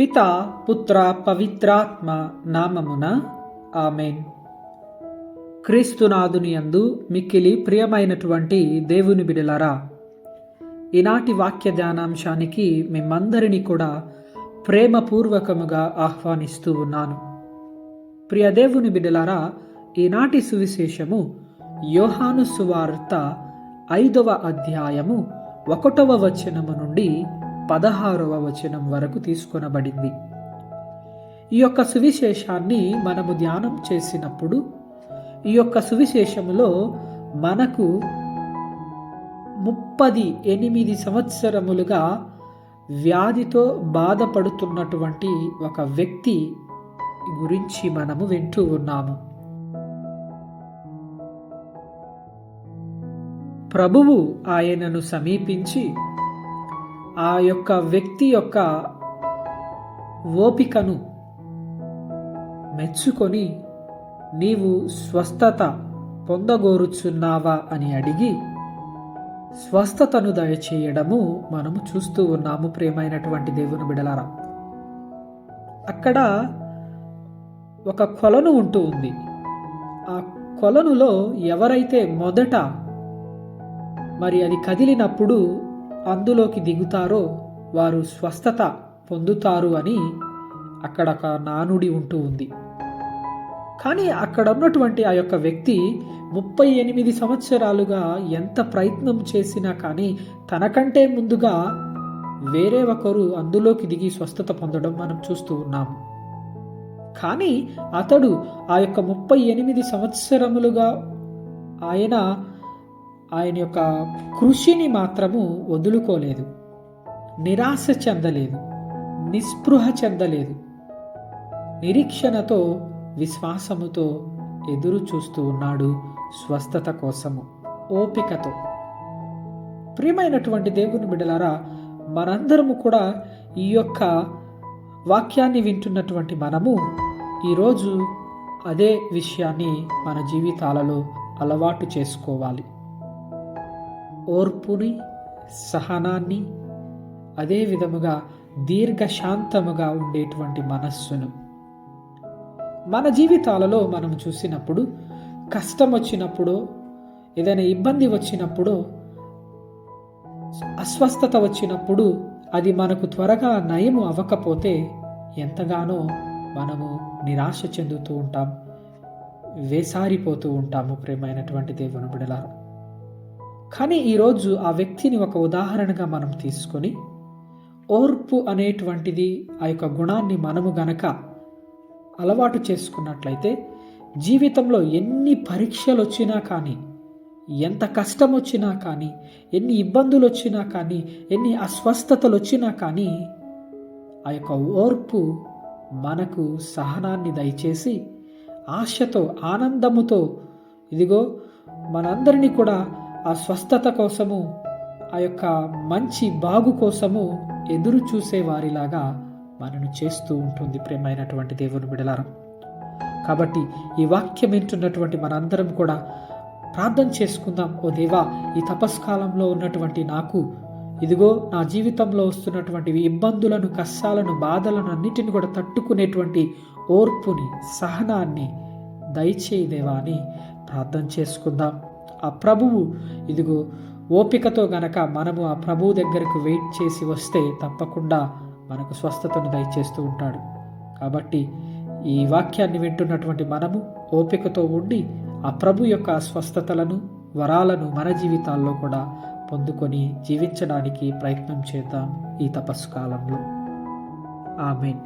పితా పుత్ర పవిత్రాత్మ నామమున ఆమెన్. క్రీస్తునాథుని యందు మిక్కిలి ప్రియమైనటువంటి దేవుని బిడ్డలారా, ఈనాటి వాక్య ధ్యానాంశానికి మిమ్మందరినీ కూడా ప్రేమపూర్వకముగా ఆహ్వానిస్తూ ఉన్నాను. ప్రియ దేవుని బిడ్డలారా, ఈనాటి సువిశేషము యోహాను సువార్త 5వ అధ్యాయము 1వ వచనము నుండి 16వ వచనం వరకు తీసుకొనబడింది. ఈ యొక్క సువిశేషాన్ని మనము ధ్యానం చేసినప్పుడు ఈ యొక్క సువిశేషములో మనకు 38 సంవత్సరములుగా వ్యాధితో బాధపడుతున్నటువంటి ఒక వ్యక్తి గురించి మనము వింటూ ఉన్నాము. ప్రభువు ఆయనను సమీపించి ఆ యొక్క వ్యక్తి యొక్క ఓపికను మెచ్చుకొని, నీవు స్వస్థత పొందగోరుచున్నావా అని అడిగి స్వస్థతను దయచేయడము మనము చూస్తూ ఉన్నాము. ప్రియమైనటువంటి దేవుని బిడలారా, అక్కడ ఒక కొలను ఉంటూ ఉంది. ఆ కొలనులో ఎవరైతే మొదట మరి అది కదిలినప్పుడు అందులోకి దిగుతారో వారు స్వస్థత పొందుతారు అని అక్కడ ఒక నానుడి ఉంటూ ఉంది. కానీ అక్కడ ఉన్నటువంటి ఆ యొక్క వ్యక్తి 38 సంవత్సరాలుగా ఎంత ప్రయత్నం చేసినా కానీ తనకంటే ముందుగా వేరే ఒకరు అందులోకి దిగి స్వస్థత పొందడం మనం చూస్తూ ఉన్నాము. కానీ అతడు ఆ యొక్క 38 సంవత్సరములుగా ఆయన యొక్క కృషిని మాత్రము వదులుకోలేదు, నిరాశ చెందలేదు, నిస్పృహ చెందలేదు. నిరీక్షణతో విశ్వాసముతో ఎదురు చూస్తూ ఉన్నాడు స్వస్థత కోసము, ఓపికతో. ప్రియమైనటువంటి దేవుని బిడ్డలారా, మనందరము కూడా ఈ యొక్క వాక్యాన్ని వింటున్నటువంటి మనము ఈరోజు అదే విషయాన్ని మన జీవితాలలో అలవాటు చేసుకోవాలి. ఓర్పుని, సహనాన్ని, అదే విధముగా దీర్ఘశాంతముగా ఉండేటువంటి మనస్సును మన జీవితాలలో మనం చూసినప్పుడు, కష్టం వచ్చినప్పుడు, ఏదైనా ఇబ్బంది వచ్చినప్పుడు, అస్వస్థత వచ్చినప్పుడు అది మనకు త్వరగా నయము అవ్వకపోతే ఎంతగానో మనము నిరాశ చెందుతూ ఉంటాం, వేసారిపోతూ ఉంటాము. ప్రియమైనటువంటి దేవుని బిడ్డలారా, కానీ ఈరోజు ఆ వ్యక్తిని ఒక ఉదాహరణగా మనం తీసుకొని, ఓర్పు అనేటువంటిది ఆ యొక్క గుణాన్ని మనము గనక అలవాటు చేసుకున్నట్లయితే జీవితంలో ఎన్ని పరీక్షలు వచ్చినా కానీ, ఎంత కష్టం వచ్చినా కానీ, ఎన్ని ఇబ్బందులు వచ్చినా కానీ, ఎన్ని అస్వస్థతలు వచ్చినా కానీ ఆ యొక్క ఓర్పు మనకు సహనాన్ని దయచేసి ఆశతో, ఆనందముతో ఇదిగో మనందరినీ కూడా ఆ స్వస్థత కోసము, ఆ యొక్క మంచి బాగు కోసము ఎదురు చూసే వారిలాగా మనను చేస్తూ ఉంటుంది. ప్రియమైనటువంటి దేవుని బిడ్డలారా, కాబట్టి ఈ వాక్యం వింటున్నటువంటి మనందరం కూడా ప్రార్థన చేసుకుందాం. ఓ దేవా, ఈ తపస్కాలంలో ఉన్నటువంటి నాకు ఇదిగో నా జీవితంలో వస్తున్నటువంటి ఇబ్బందులను, కష్టాలను, బాధలను అన్నిటిని కూడా తట్టుకునేటువంటి ఓర్పుని, సహనాన్ని దయచేయి దేవా అని ప్రార్థన చేసుకుందాం. ఆ ప్రభువు ఇదిగో ఓపికతో గనక మనము ఆ ప్రభువు దగ్గరకు వెయిట్ చేసి వస్తే తప్పకుండా మనకు స్వస్థతను దయచేస్తూ ఉంటాడు. కాబట్టి ఈ వాక్యాన్ని వింటున్నటువంటి మనము ఓపికతో ఉండి ఆ ప్రభు యొక్క స్వస్థతలను, వరాలను మన జీవితాల్లో కూడా పొందుకొని జీవించడానికి ప్రయత్నం చేద్దాం ఈ తపస్సు కాలంలో. ఆమేన్.